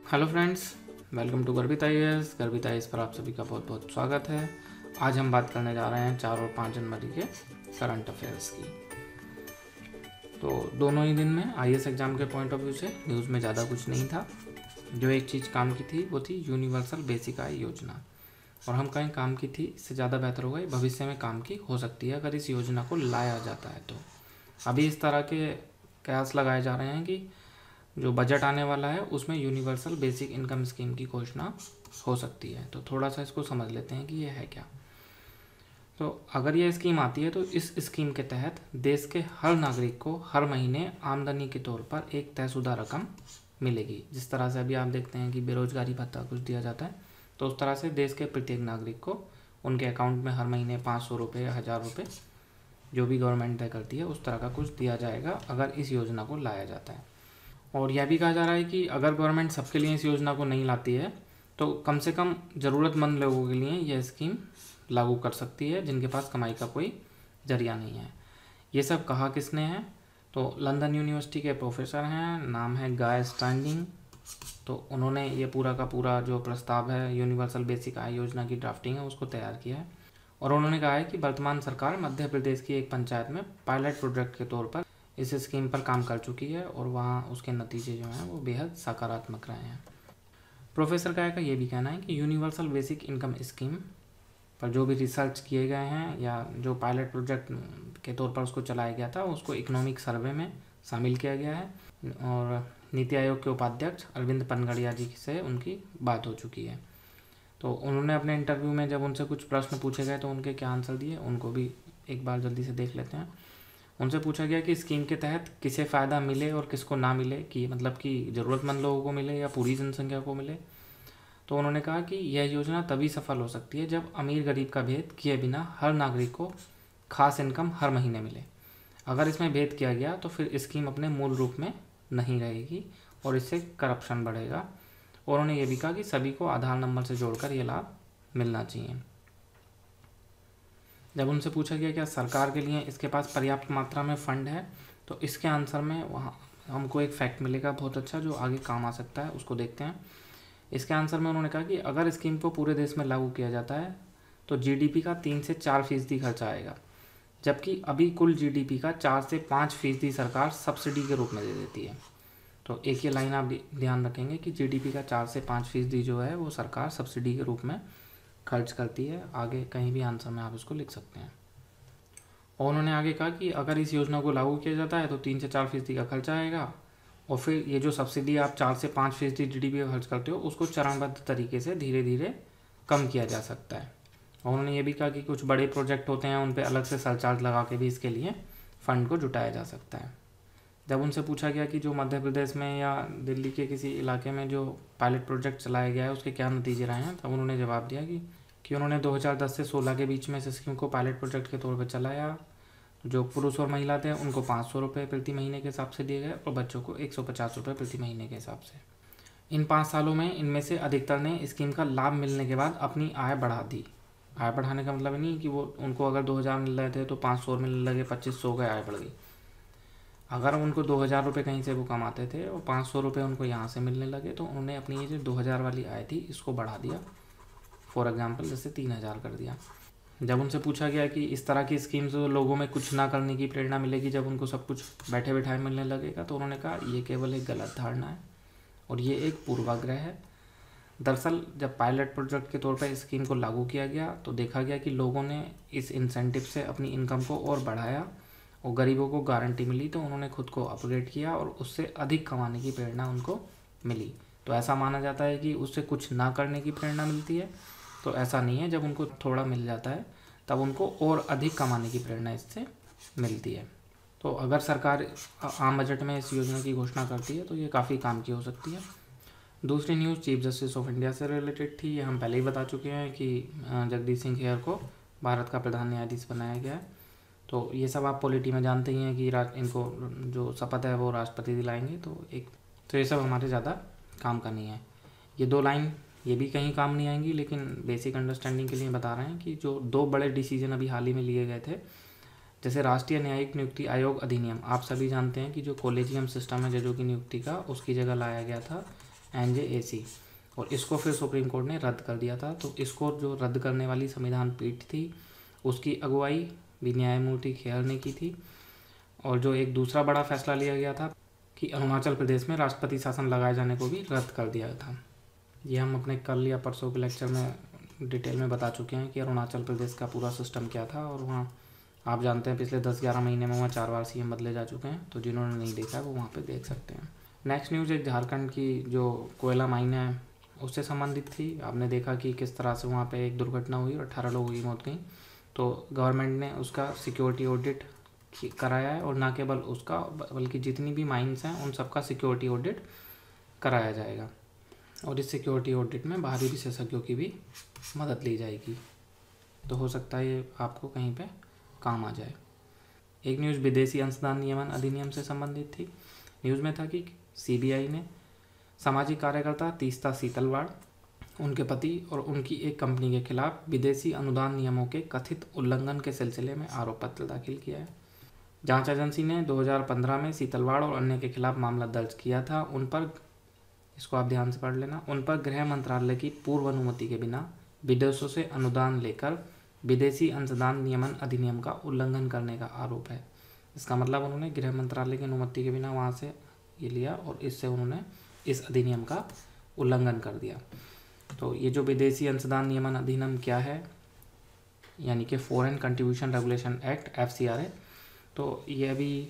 Hello friends, welcome to Garbhit IAS. Garbhit IAS पर आप सभी का बहुत बहुत स्वागत है। आज हम बात करने जा रहे हैं 4 और 5 जनवरी के करंट अफेयर्स की। तो दोनों ही दिन में आईएएस एग्ज़ाम के पॉइंट ऑफ व्यू से न्यूज़ में ज़्यादा कुछ नहीं था। जो एक चीज़ काम की थी वो थी यूनिवर्सल बेसिक आय योजना, और हम कहें काम की थी, इससे ज़्यादा बेहतर होगा, भविष्य में काम की हो सकती है अगर इस योजना को लाया जाता है। तो अभी इस तरह के कयास लगाए जा रहे हैं कि जो बजट आने वाला है उसमें यूनिवर्सल बेसिक इनकम स्कीम की घोषणा हो सकती है। तो थोड़ा सा इसको समझ लेते हैं कि ये है क्या। तो अगर ये स्कीम आती है तो इस स्कीम के तहत देश के हर नागरिक को हर महीने आमदनी के तौर पर एक तयशुदा रकम मिलेगी। जिस तरह से अभी आप देखते हैं कि बेरोजगारी भत्ता कुछ दिया जाता है, तो उस तरह से देश के प्रत्येक नागरिक को उनके अकाउंट में हर महीने 500 रुपये या 1000 रुपये जो भी गवर्नमेंट तय करती है उस तरह का कुछ दिया जाएगा अगर इस योजना को लाया जाता है। और यह भी कहा जा रहा है कि अगर गवर्नमेंट सबके लिए इस योजना को नहीं लाती है तो कम से कम ज़रूरतमंद लोगों के लिए यह स्कीम लागू कर सकती है जिनके पास कमाई का कोई जरिया नहीं है। ये सब कहा किसने है? तो लंदन यूनिवर्सिटी के प्रोफेसर हैं, नाम है गाय स्टैंडिंग। तो उन्होंने ये पूरा का पूरा जो प्रस्ताव है यूनिवर्सल बेसिक आय योजना की ड्राफ्टिंग है उसको तैयार किया है। और उन्होंने कहा है कि वर्तमान सरकार मध्य प्रदेश की एक पंचायत में पायलट प्रोजेक्ट के तौर पर इस स्कीम पर काम कर चुकी है और वहाँ उसके नतीजे जो हैं वो बेहद सकारात्मक रहे हैं। प्रोफेसर गाय का ये भी कहना है कि यूनिवर्सल बेसिक इनकम स्कीम पर जो भी रिसर्च किए गए हैं या जो पायलट प्रोजेक्ट के तौर पर उसको चलाया गया था उसको इकोनॉमिक सर्वे में शामिल किया गया है। और नीति आयोग के उपाध्यक्ष अरविंद पनगड़िया जी से उनकी बात हो चुकी है। तो उन्होंने अपने इंटरव्यू में जब उनसे कुछ प्रश्न पूछे गए तो उनके क्या आंसर दिए उनको भी एक बार जल्दी से देख लेते हैं। उनसे पूछा गया कि स्कीम के तहत किसे फ़ायदा मिले और किसको ना मिले, कि मतलब कि ज़रूरतमंद लोगों को मिले या पूरी जनसंख्या को मिले। तो उन्होंने कहा कि यह योजना तभी सफल हो सकती है जब अमीर गरीब का भेद किए बिना हर नागरिक को खास इनकम हर महीने मिले। अगर इसमें भेद किया गया तो फिर स्कीम अपने मूल रूप में नहीं रहेगी और इससे करप्शन बढ़ेगा। और उन्होंने ये भी कहा कि सभी को आधार नंबर से जोड़कर ये लाभ मिलना चाहिए। जब उनसे पूछा गया क्या सरकार के लिए इसके पास पर्याप्त मात्रा में फंड है, तो इसके आंसर में वहाँ हमको एक फैक्ट मिलेगा बहुत अच्छा जो आगे काम आ सकता है, उसको देखते हैं। इसके आंसर में उन्होंने कहा कि अगर स्कीम को पूरे देश में लागू किया जाता है तो जीडीपी का 3 से 4% खर्चा आएगा, जबकि अभी कुल जीडीपी का 4 से 5% सरकार सब्सिडी के रूप में दे देती है। तो एक ये लाइन आप ध्यान रखेंगे कि जीडीपी का 4 से 5% जो है वो सरकार सब्सिडी के रूप में खर्च करती है। आगे कहीं भी आंसर में आप इसको लिख सकते हैं। और उन्होंने आगे कहा कि अगर इस योजना को लागू किया जाता है तो 3 से 4% का खर्चा आएगा, और फिर ये जो सब्सिडी आप 4 से 5% जीडीपी का खर्च करते हो उसको चरणबद्ध तरीके से धीरे धीरे कम किया जा सकता है। और उन्होंने ये भी कहा कि कुछ बड़े प्रोजेक्ट होते हैं उन पर अलग से सरचार्ज लगा के भी इसके लिए फ़ंड को जुटाया जा सकता है। जब उनसे पूछा गया कि जो मध्य प्रदेश में या दिल्ली के किसी इलाके में जो पायलट प्रोजेक्ट चलाया गया है उसके क्या नतीजे रहे हैं, तब उन्होंने जवाब दिया कि उन्होंने 2010 से 16 के बीच में इस स्कीम को पायलट प्रोजेक्ट के तौर पर चलाया। जो पुरुष और महिला थे उनको 500 रुपये प्रति महीने के हिसाब से दिए गए और बच्चों को 150 रुपये प्रति महीने के हिसाब से। इन 5 सालों में इनमें से अधिकतर ने स्कीम का लाभ मिलने के बाद अपनी आय बढ़ा दी। आय बढ़ाने का मतलब नहीं कि वो उनको अगर 2000 मिल रहे थे तो 500 मिलने लगे, 2500 गए, आय बढ़ गई। अगर उनको 2000 रुपये कहीं से वो कमाते थे और 500 रुपये उनको यहाँ से मिलने लगे तो उन्होंने अपनी ये जो 2000 वाली आय थी इसको बढ़ा दिया। फॉर एग्जांपल जैसे 3000 कर दिया। जब उनसे पूछा गया कि इस तरह की स्कीम से लोगों में कुछ ना करने की प्रेरणा मिलेगी जब उनको सब कुछ बैठे बैठाए मिलने लगेगा, तो उन्होंने कहा ये केवल एक गलत धारणा है और ये एक पूर्वाग्रह है। दरअसल जब पायलट प्रोजेक्ट के तौर पर इस स्कीम को लागू किया गया तो देखा गया कि लोगों ने इस इंसेंटिव से अपनी इनकम को और बढ़ाया और गरीबों को गारंटी मिली तो उन्होंने खुद को अपग्रेड किया और उससे अधिक कमाने की प्रेरणा उनको मिली। तो ऐसा माना जाता है कि उससे कुछ ना करने की प्रेरणा मिलती है, तो ऐसा नहीं है। जब उनको थोड़ा मिल जाता है तब उनको और अधिक कमाने की प्रेरणा इससे मिलती है। तो अगर सरकार आम बजट में इस योजना की घोषणा करती है तो ये काफ़ी काम की हो सकती है। दूसरी news chief justice of India से रिलेटेड थी। ये हम पहले ही बता चुके हैं कि जगदीश सिंह खेर को भारत का प्रधान न्यायाधीश बनाया गया है। तो ये सब आप पॉलिटी में जानते ही हैं कि इनको जो शपथ है वो राष्ट्रपति दिलाएंगे। तो ये सब हमारे ज़्यादा काम का नहीं है। ये 2 लाइन ये भी कहीं काम नहीं आएंगी, लेकिन बेसिक अंडरस्टैंडिंग के लिए बता रहे हैं कि जो 2 बड़े डिसीजन अभी हाल ही में लिए गए थे, जैसे राष्ट्रीय न्यायिक नियुक्ति आयोग अधिनियम, आप सभी जानते हैं कि जो कॉलेजियम सिस्टम है जजों की नियुक्ति का, उसकी जगह लाया गया था NJAC, और इसको फिर सुप्रीम कोर्ट ने रद्द कर दिया था। तो इसको जो रद्द करने वाली संविधान पीठ थी उसकी अगुवाई भी न्यायमूर्ति खेहर ने की थी। और जो एक दूसरा बड़ा फैसला लिया गया था कि अरुणाचल प्रदेश में राष्ट्रपति शासन लगाए जाने को भी रद्द कर दिया था। ये हम अपने कल या परसों के लेक्चर में डिटेल में बता चुके हैं कि अरुणाचल प्रदेश का पूरा सिस्टम क्या था। और वहाँ आप जानते हैं पिछले 10-11 महीने में वहाँ 4 बार CM बदले जा चुके हैं, तो जिन्होंने नहीं देखा है वो वहाँ पे देख सकते हैं। नेक्स्ट न्यूज़ एक झारखंड की जो कोयला माइन है उससे संबंधित थी। आपने देखा कि किस तरह से वहाँ पे एक दुर्घटना हुई और 18 लोगों की मौत गई। तो गवर्नमेंट ने उसका सिक्योरिटी ऑडिट कराया है, और ना केवल उसका बल्कि जितनी भी माइंस हैं उन सबका सिक्योरिटी ऑडिट कराया जाएगा। और इस सिक्योरिटी ऑडिट में बाहरी विशेषज्ञों की भी मदद ली जाएगी। तो हो सकता है ये आपको कहीं पे काम आ जाए। एक न्यूज़ विदेशी अंशदान नियमन अधिनियम से संबंधित थी। न्यूज़ में था कि CBI ने सामाजिक कार्यकर्ता तीस्ता सीतलवाड़, उनके पति और उनकी एक कंपनी के खिलाफ विदेशी अनुदान नियमों के कथित उल्लंघन के सिलसिले में आरोप पत्र दाखिल किया है। जांच एजेंसी ने 2015 में सीतलवाड़ और अन्य के खिलाफ मामला दर्ज किया था। उन पर, इसको आप ध्यान से पढ़ लेना, उन पर गृह मंत्रालय की पूर्व अनुमति के बिना विदेशों से अनुदान लेकर विदेशी अंशदान नियमन अधिनियम का उल्लंघन करने का आरोप है। इसका मतलब उन्होंने गृह मंत्रालय की अनुमति के बिना वहाँ से ये लिया और इससे उन्होंने इस अधिनियम का उल्लंघन कर दिया। तो ये जो विदेशी अंशदान नियमन अधिनियम क्या है, यानी कि foreign contribution regulation act FCRA, तो ये अभी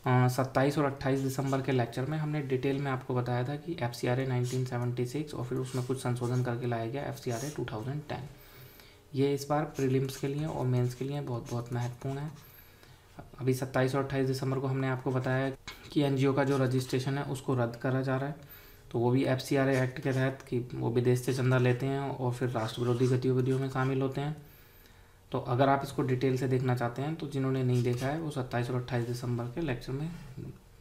27 और 28 दिसंबर के लेक्चर में हमने डिटेल में आपको बताया था कि FCRA 1976 और फिर उसमें कुछ संशोधन करके लाया गया FCRA 2010। ये इस बार प्रीलिम्स के लिए और मेंस के लिए बहुत बहुत महत्वपूर्ण है। अभी 27 और 28 दिसंबर को हमने आपको बताया कि NGO का जो रजिस्ट्रेशन है उसको रद्द करा जा रहा है। तो वो भी FCRA एक्ट के तहत कि वो विदेश से चंदा लेते हैं और फिर राष्ट्र विरोधी गतिविधियों में शामिल होते हैं। तो अगर आप इसको डिटेल से देखना चाहते हैं तो जिन्होंने नहीं देखा है वो 27 और 28 दिसंबर के लेक्चर में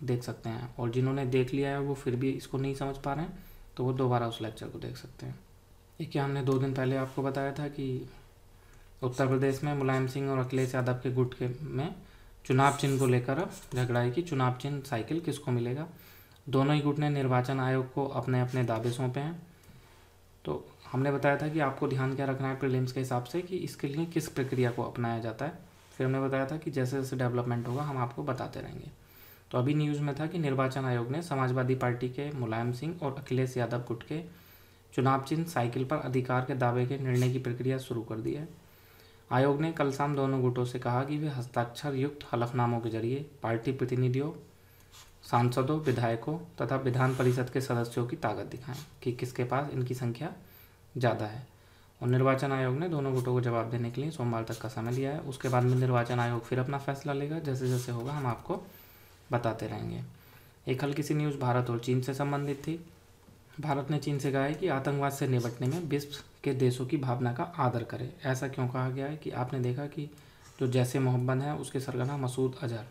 देख सकते हैं, और जिन्होंने देख लिया है वो फिर भी इसको नहीं समझ पा रहे हैं तो वो दोबारा उस लेक्चर को देख सकते हैं। ये क्या हमने 2 दिन पहले आपको बताया था कि उत्तर प्रदेश में मुलायम सिंह और अखिलेश यादव के गुट के में चुनाव चिन्ह को लेकर अब झगड़ा है कि चुनाव चिन्ह साइकिल किसको मिलेगा। दोनों ही गुट ने निर्वाचन आयोग को अपने अपने दावे सौंपे हैं। तो हमने बताया था कि आपको ध्यान क्या रखना है प्रीलिम्स के हिसाब से कि इसके लिए किस प्रक्रिया को अपनाया जाता है। फिर हमने बताया था कि जैसे जैसे डेवलपमेंट होगा हम आपको बताते रहेंगे। तो अभी न्यूज़ में था कि निर्वाचन आयोग ने समाजवादी पार्टी के मुलायम सिंह और अखिलेश यादव गुट के चुनाव चिन्ह साइकिल पर अधिकार के दावे के निर्णय की प्रक्रिया शुरू कर दी है। आयोग ने कल शाम दोनों गुटों से कहा कि वे हस्ताक्षर युक्त हलफनामों के जरिए पार्टी प्रतिनिधियों, सांसदों, विधायकों तथा विधान परिषद के सदस्यों की ताकत दिखाएं कि किसके पास इनकी संख्या ज़्यादा है। और निर्वाचन आयोग ने दोनों गुटों को जवाब देने के लिए सोमवार तक का समय लिया है। उसके बाद में निर्वाचन आयोग फिर अपना फैसला लेगा। जैसे जैसे होगा हम आपको बताते रहेंगे। एक हल्की सी न्यूज़ भारत और चीन से संबंधित थी। भारत ने चीन से कहा है कि आतंकवाद से निपटने में विश्व के देशों की भावना का आदर करे। ऐसा क्यों कहा गया है कि आपने देखा कि जो जैसे मोहम्मद है उसके सरगना मसूद अजहर,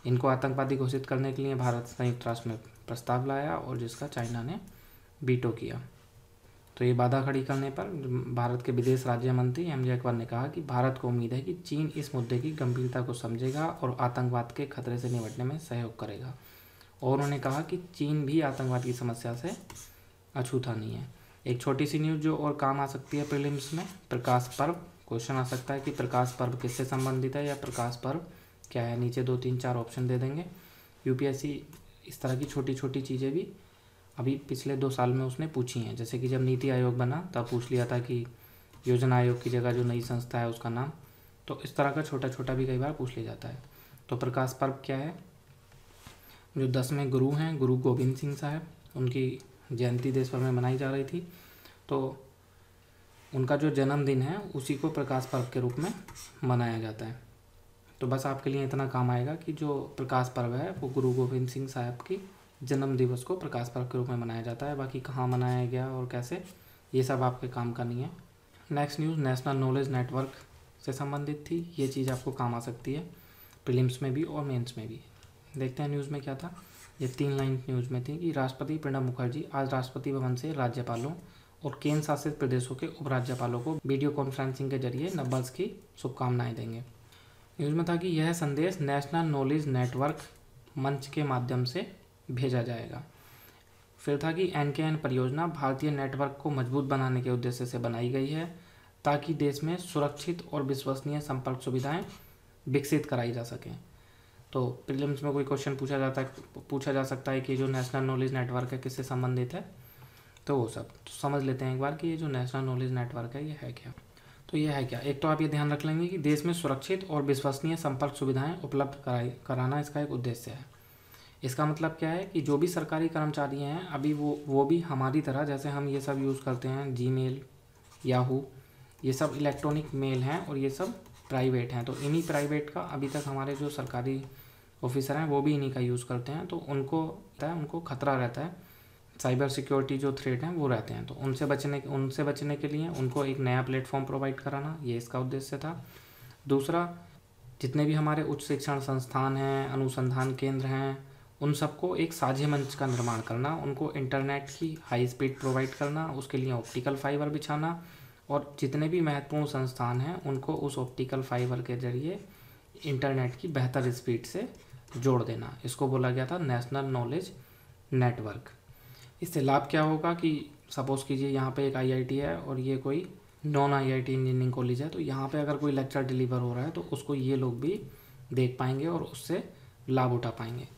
इनको आतंकवादी घोषित करने के लिए भारत संयुक्त राष्ट्र में प्रस्ताव लाया और जिसका चाइना ने वीटो किया। तो ये बाधा खड़ी करने पर भारत के विदेश राज्य मंत्री MJ अकबर ने कहा कि भारत को उम्मीद है कि चीन इस मुद्दे की गंभीरता को समझेगा और आतंकवाद के खतरे से निपटने में सहयोग करेगा। और उन्होंने कहा कि चीन भी आतंकवाद की समस्या से अछूता नहीं है। एक छोटी सी न्यूज़ जो और काम आ सकती है प्रीलिम्स में, प्रकाश पर्व। क्वेश्चन आ सकता है कि प्रकाश पर्व किससे संबंधित है या प्रकाश पर्व क्या है। नीचे 2, 3, 4 ऑप्शन दे देंगे। UPSC इस तरह की छोटी छोटी चीज़ें भी अभी पिछले 2 साल में उसने पूछी हैं। जैसे कि जब नीति आयोग बना तब पूछ लिया था कि योजना आयोग की जगह जो नई संस्था है उसका नाम। तो इस तरह का छोटा छोटा भी कई बार पूछ लिया जाता है। तो प्रकाश पर्व क्या है? जो 10वें गुरु हैं, गुरु गोविंद सिंह साहब, उनकी जयंती देश भर में मनाई जा रही थी। तो उनका जो जन्मदिन है उसी को प्रकाश पर्व के रूप में मनाया जाता है। तो बस आपके लिए इतना काम आएगा कि जो प्रकाश पर्व है वो गुरु गोविंद सिंह साहब की जन्म दिवस को प्रकाश पर्व के रूप में मनाया जाता है। बाकी कहाँ मनाया गया और कैसे, ये सब आपके काम का नहीं है। Next news national knowledge network से संबंधित थी। ये चीज़ आपको काम आ सकती है प्रीलिम्स में भी और मेंस में भी। देखते हैं न्यूज़ में क्या था। ये 3 लाइन न्यूज़ में थी कि राष्ट्रपति प्रणब मुखर्जी आज राष्ट्रपति भवन से राज्यपालों और केंद्र शासित प्रदेशों के उपराज्यपालों को वीडियो कॉन्फ्रेंसिंग के जरिए नववर्ष की शुभकामनाएं देंगे। न्यूज़ में था कि यह संदेश नेशनल नॉलेज नेटवर्क मंच के माध्यम से भेजा जाएगा। फिर था कि NKN परियोजना भारतीय नेटवर्क को मजबूत बनाने के उद्देश्य से बनाई गई है ताकि देश में सुरक्षित और विश्वसनीय संपर्क सुविधाएं विकसित कराई जा सकें। तो प्रीलिम्स में कोई क्वेश्चन पूछा जा सकता है कि जो नेशनल नॉलेज नेटवर्क है किससे संबंधित है, तो वो सब तो समझ लेते हैं एक बार कि ये जो नेशनल नॉलेज नेटवर्क है ये है क्या। तो ये है क्या, एक तो आप ये ध्यान रख लेंगे कि देश में सुरक्षित और विश्वसनीय संपर्क सुविधाएं उपलब्ध कराना इसका एक उद्देश्य है। इसका मतलब क्या है कि जो भी सरकारी कर्मचारी हैं अभी वो भी हमारी तरह, जैसे हम ये सब यूज़ करते हैं जीमेल, याहू, ये सब इलेक्ट्रॉनिक मेल हैं और ये सब प्राइवेट हैं। तो इन्हीं प्राइवेट का अभी तक हमारे जो सरकारी ऑफिसर हैं वो भी इन्हीं का यूज़ करते हैं। तो उनको खतरा रहता है, साइबर सिक्योरिटी जो थ्रेट हैं वो रहते हैं। तो उनसे बचने के लिए उनको एक नया प्लेटफॉर्म प्रोवाइड कराना, ये इसका उद्देश्य था। दूसरा, जितने भी हमारे उच्च शिक्षण संस्थान हैं, अनुसंधान केंद्र हैं, उन सबको एक साझे मंच का निर्माण करना, उनको इंटरनेट की हाई स्पीड प्रोवाइड करना, उसके लिए ऑप्टिकल फाइबर बिछाना, और जितने भी महत्वपूर्ण संस्थान हैं उनको उस ऑप्टिकल फाइबर के जरिए इंटरनेट की बेहतर स्पीड से जोड़ देना। इसको बोला गया था नेशनल नॉलेज नेटवर्क। इससे लाभ क्या होगा कि सपोज़ कीजिए यहाँ पे एक IIT है और ये कोई नॉन IIT इंजीनियरिंग कॉलेज है, तो यहाँ पे अगर कोई लेक्चर डिलीवर हो रहा है तो उसको ये लोग भी देख पाएंगे और उससे लाभ उठा पाएंगे।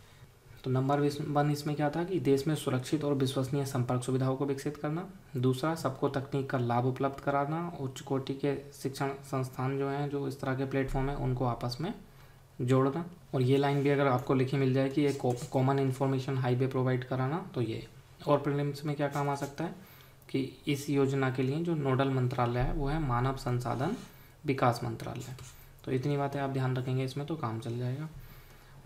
तो नंबर 1 इसमें क्या था कि देश में सुरक्षित और विश्वसनीय संपर्क सुविधाओं को विकसित करना। दूसरा, सबको तकनीक का लाभ उपलब्ध कराना। उच्च कोटि के शिक्षण संस्थान जो हैं, जो इस तरह के प्लेटफॉर्म हैं, उनको आपस में जोड़ना। और ये लाइन भी अगर आपको लिखी मिल जाए कि एक कॉमन इन्फॉर्मेशन हाईवे प्रोवाइड कराना, तो ये। और प्रीलिम्स में क्या काम आ सकता है कि इस योजना के लिए जो नोडल मंत्रालय है वो है मानव संसाधन विकास मंत्रालय। तो इतनी बातें आप ध्यान रखेंगे इसमें तो काम चल जाएगा।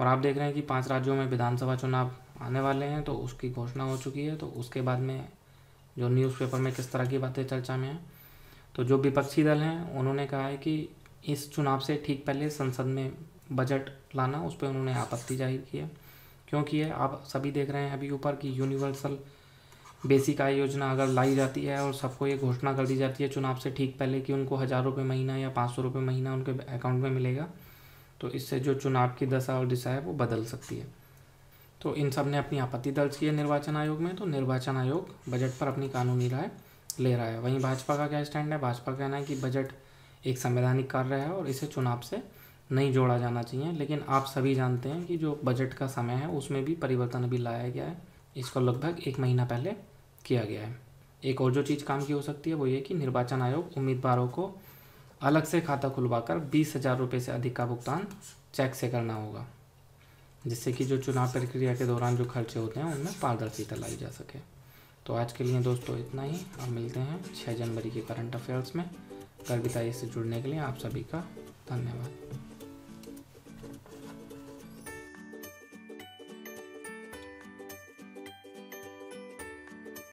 और आप देख रहे हैं कि 5 राज्यों में विधानसभा चुनाव आने वाले हैं, तो उसकी घोषणा हो चुकी है। तो उसके बाद में जो न्यूज़पेपर में किस तरह की बातें चर्चा में हैं, तो जो विपक्षी दल हैं उन्होंने कहा है कि इस चुनाव से ठीक पहले संसद में बजट लाना, उस पर उन्होंने आपत्ति जाहिर की है। क्योंकि ये आप सभी देख रहे हैं अभी ऊपर की यूनिवर्सल बेसिक आय योजना अगर लाई जाती है और सबको ये घोषणा कर दी जाती है चुनाव से ठीक पहले कि उनको 1000 रुपये महीना या 500 रुपये महीना उनके अकाउंट में मिलेगा, तो इससे जो चुनाव की दशा और दिशा है वो बदल सकती है। तो इन सब ने अपनी आपत्ति दर्ज की है निर्वाचन आयोग में। तो निर्वाचन आयोग बजट पर अपनी कानूनी राय ले रहा है। वहीं भाजपा का क्या स्टैंड है? भाजपा का कहना है कि बजट एक संवैधानिक कार्य है और इसे चुनाव से नहीं जोड़ा जाना चाहिए। लेकिन आप सभी जानते हैं कि जो बजट का समय है उसमें भी परिवर्तन अभी लाया गया है। इसको लगभग 1 महीना पहले किया गया है। एक और जो चीज़ काम की हो सकती है वो ये कि निर्वाचन आयोग उम्मीदवारों को अलग से खाता खुलवाकर 20,000 रुपये से अधिक का भुगतान चेक से करना होगा, जिससे कि जो चुनाव प्रक्रिया के दौरान जो खर्चे होते हैं उनमें पारदर्शिता लाई जा सके। तो आज के लिए दोस्तों इतना ही। अब मिलते हैं 6 जनवरी के करंट अफेयर्स में। गर्भिता से जुड़ने के लिए आप सभी का धन्यवाद।